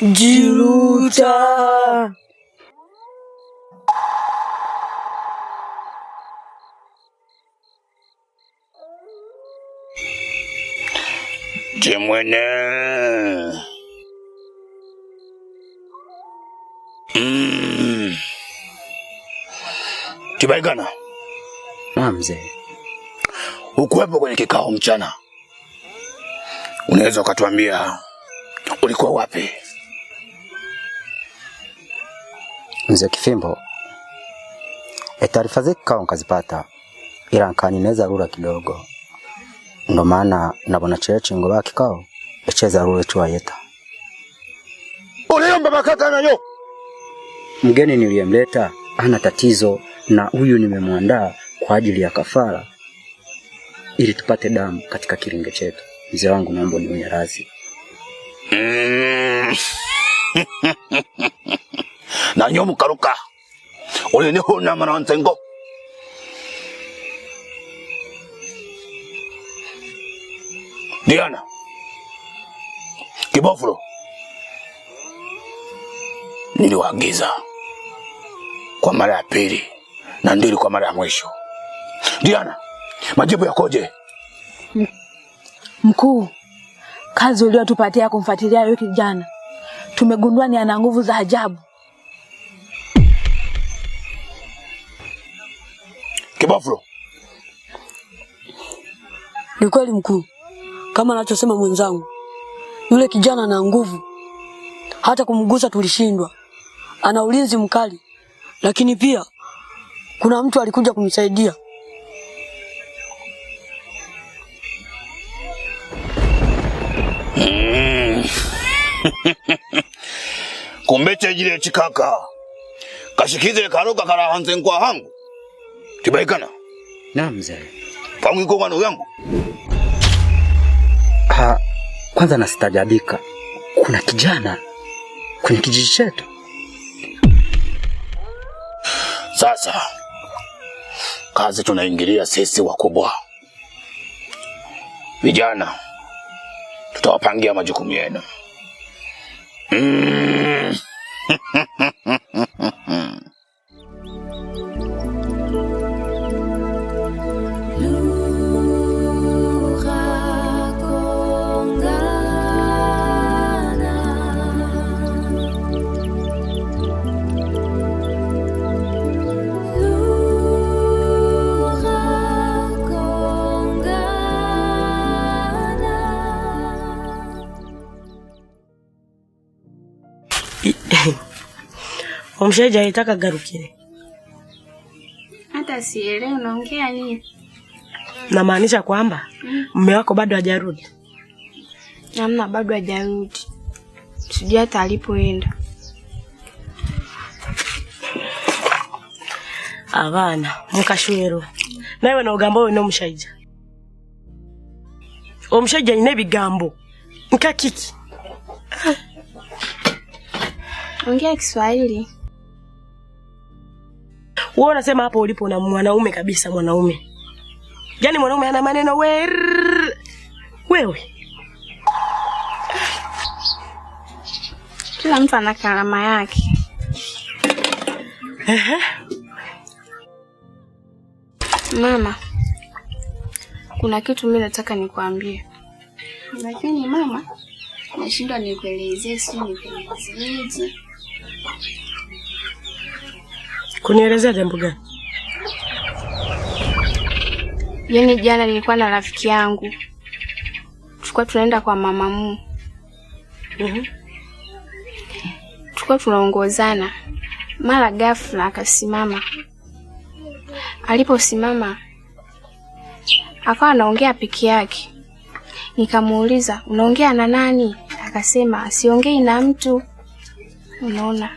Jiruta. Jemwene. Kibaigana. Mzee. Ukuwepo kwenye kikao mchana. Unaweza ukatuambia ulikuwa wapi? Mzee Kifimbo. Taarifa zake kikao nkazipata. Ila nkanineza rura kidogo. Ndo maana nabona cheche ngo bakikao echeza rura tuayeta. Uliomba bakata nayo. Mgeni niliyemleta hana tatizo na huyu nimemwandaa kwa ajili ya kafara ili tupate damu katika kiringe chetu. Mzee wangu naomba niwe radhi. Na nyomu karuka. Ule ni huna manantengo. Diana. Kibofuro. Niliwaagiza kwa mara ya pili na ndili kwa mara ya mwisho. Diana, majibu yakoje? Mkuu, kazi uliyotupatia kumfuatilia yule kijana, tumegundua ni ana nguvu za ajabu. Kibofuro. Ni kweli mkuu. Kama anachosema mwenzangu, yule kijana ana nguvu. Hata kumgusa tulishindwa. Ana ulinzi mkali. Lakini pia kuna mtu alikuja kumsaidia. Kumbeche jile chikaka. Kashikize karoka kara hansen kwa hangu. Kibaikana. Na mzee. Pangu iko wano yangu. Kwanza nastajabika. Kuna kijana kwenye kijiji chetu. Sasa kazi tunaingilia sisi wakubwa. Vijana tutawapangia majukumu yenu. Omshaija alitaka garukire. Hata sielewi unaongea nini? Na maanisha kwamba mume wako bado hajarudi. Hamna, bado hajarudi. Sijui hata alipoenda. Abana, mukashwero. Nawe na ugambo we no mushaija. Omushaija ine bigambo. Nkakiki. Ongea Kiswahili. Wewe unasema hapo ulipo na mwanaume kabisa, mwanaume. Yaani mwanaume ana maneno wewe. Kila mtu ana kalama yake. Mama, kuna kitu mimi nataka nikwambie. Lakini mama, nashindwa nikuelezee, si nikuelezee. Kunielezea jambo gani? Yaani jana nilikuwa na rafiki yangu. Tulikuwa tunaenda kwa mama mu. Tulikuwa tunaongozana. Mara ghafla akasimama. Aliposimama akawa anaongea peke yake. Nikamuuliza, "Unaongea na nani?" Akasema, "Siongei na mtu." Unaona?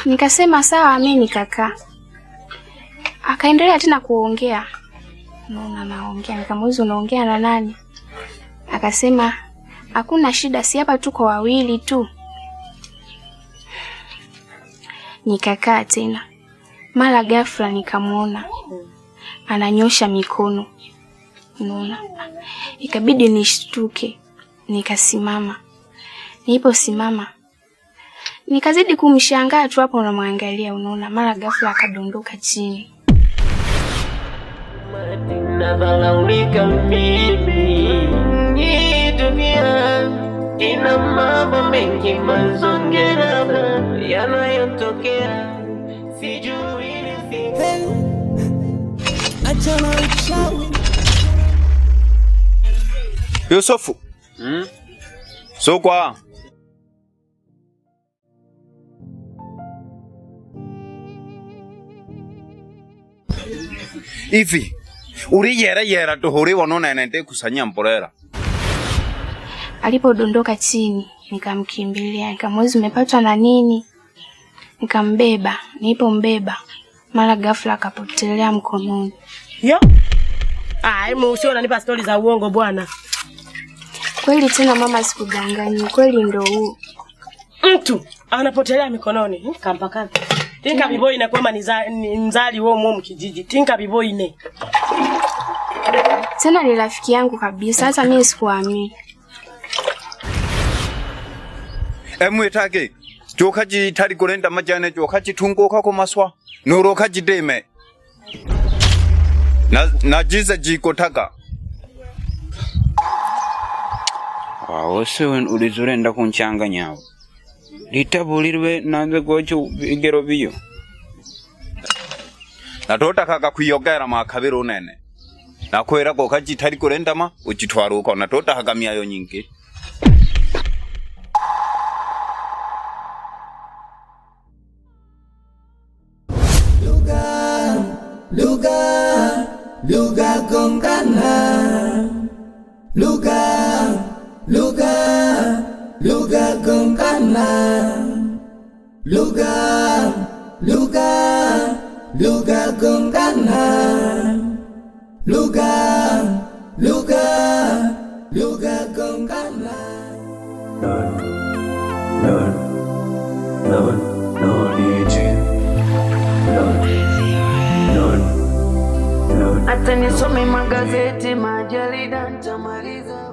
Nikasema sawa, mimi nikakaa. Akaendelea tena kuongea. Unaona naongea. Nikamuuliza, "Unaongea na nani?" Akasema, "Hakuna shida, si hapa tuko wawili tu." Nikakaa tena. Mara ghafla nikamuona ananyosha mikono. Unaona? Ikabidi nishtuke. Nikasimama. Niliposimama nikazidi kumshangaa tu hapo, unamwangalia unaona, mara ghafla akadondoka chini. Nadhalaulika mimi, hii dunia ina mambo mengi mazongera yanayotokea, sijui Yusufu. Sokwa. Ifi. Uri yera tuhuri wonona nende kusanya mporera. Alipodondoka chini, nikamkimbilia, nikamuuliza umepatwa na nini? Nikambeba, nilipombeba mara ghafla akapotelea mkononi. Yo. Hebu usio unanipa stori za uongo bwana. Kweli tena mama, sikudanganyi, kweli ndo huu. Mtu anapotelea mikononi, kampakana. Tinka biboi na kwema ni mzali wao mwa mkijiji. Tinka biboi ne. Tena ni rafiki yangu kabisa, hata mimi sikuamini. Emwetake. Jokaji tari kurenda majane jokaji tungo kako maswa. Norokaji deme. Na jiza jikotaka. Waose ulizurenda kunchanga nyawo. Litabulirwe nanze gocho igero biyo. Natota kaka kuyogera makabiro nene. Nakwera ko kaji tari kurenda ma uchitwara uko natota hagamia yo nyingi. Lugha gongana. Lugha gongana. Lugha gongana. Lugha gongana. hata nisome magazeti, majarida, nitamaliza.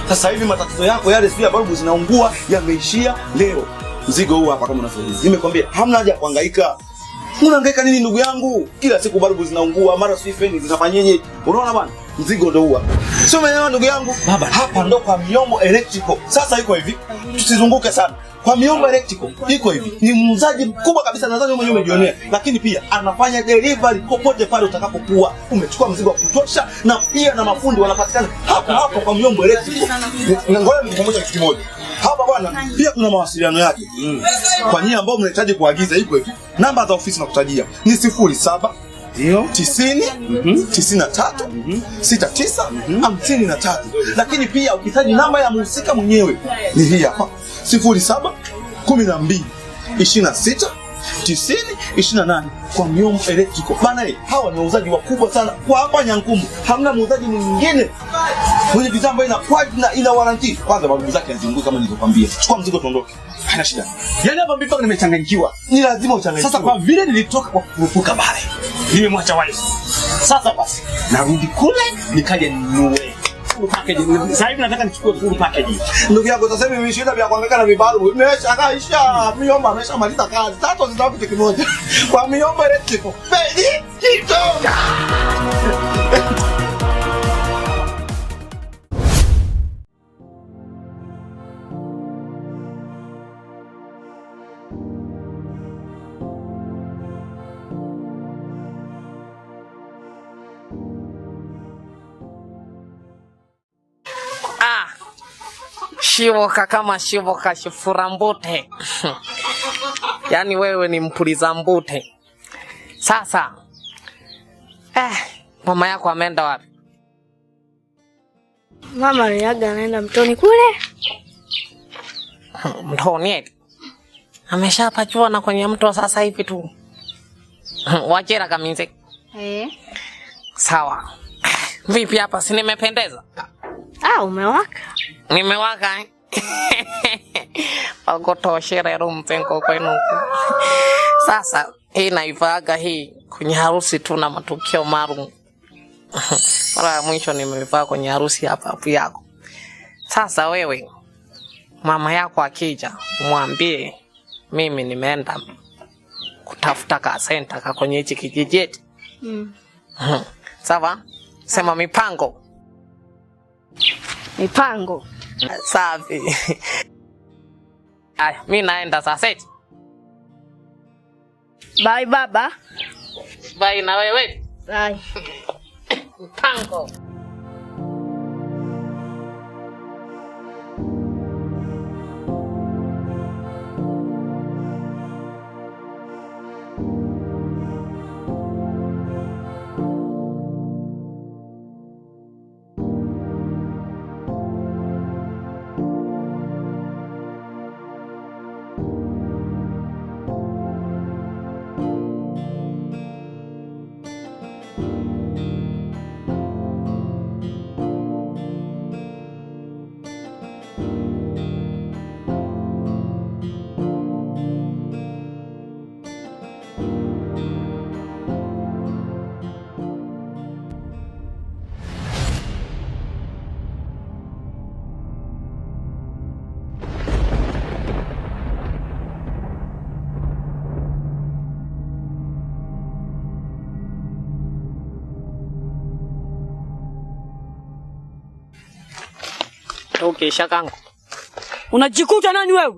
Sasa hivi matatizo yako yale sio ya balbu zinaungua yameishia leo. Mzigo huu hapa kama unavyoona. Nimekwambia hamna haja ya kuhangaika. Unahangaika nini ndugu yangu? Kila siku balbu zinaungua, mara sio feni zinafanyeje? Unaona bwana? Mzigo ndio huwa. Sio maana ndugu yangu. Baba, hapa ndo kwa Miombo Electrical. Sasa iko hivi. Tusizunguke sana. Kwa Miombo Electrical iko hivi. Ni muuzaji mkubwa kabisa, nadhani wewe mwenyewe umejionea. Lakini pia anafanya delivery popote pale utakapokuwa. Umechukua mzigo wa kutosha na pia na mafundi wanapatikana hapa kwa Miombo Electrical. Ngoja nikukumbushe kitu kimoja. Hapa bwana pia kuna mawasiliano yake. Kwa nyinyi ambao mnahitaji kuagiza iko hivi. Namba za ofisi nakutajia ni 07 90 93 69 53. Lakini pia ukihitaji namba ya mhusika mwenyewe ni hii hapa 07 12 26 90 28 kwa Miombo Electrical. Bana hawa ni wauzaji wakubwa sana kwa hapa Nyankumu. Hamna muuzaji mwingine mwenye bidhaa ambayo ina warranty. Kwanza balbu zake hazingui kama nilivyokuambia. Chukua mzigo tuondoke. Hana shida. Yaani hapa mpaka nimechanganyikiwa. Ni lazima uchanganyikiwe. Sasa kwa vile nilitoka kwa kurupuka bare, nimemwacha wife. Sasa basi narudi kule nikaje ninunue full package. Sasa hivi nataka nichukue full package. Ndugu yangu sasa hivi nimeshinda vya kuhangaika na vibalu. Nimeshaisha Miombo ameshamaliza kazi. Sasa zitawapi kitu kimoja. Kwa Miombo Electrical. Baby, kitonga. Shivoka kama shivoka shifura mbute. Yaani wewe ni mpuliza mbute. Sasa mama yako ameenda wapi? Mama aliaga anaenda mtoni kule. Mtoni eti? Ameshapachua na kwenye mto sasa hivi tu. Wachera kaminze. Sawa. Vipi hapa, si nimependeza? Umewaka. Nimewaka Pagoto shere rumpengo kwenu. Sasa hii naivaga hii kwenye harusi tuna matukio maalum. Mara ya mwisho nimevaa kwenye harusi hapa hapo yako. Sasa wewe mama yako akija mwambie mimi nimeenda kutafuta kasenta ka kwenye hichi kijiji. Sawa? Sema mipango. Mipango. Safi. Aya, mimi naenda sasa. Bye baba. Bye na wewe. Bye. Mipango. Okay, shakangu. Unajikuta nani wewe?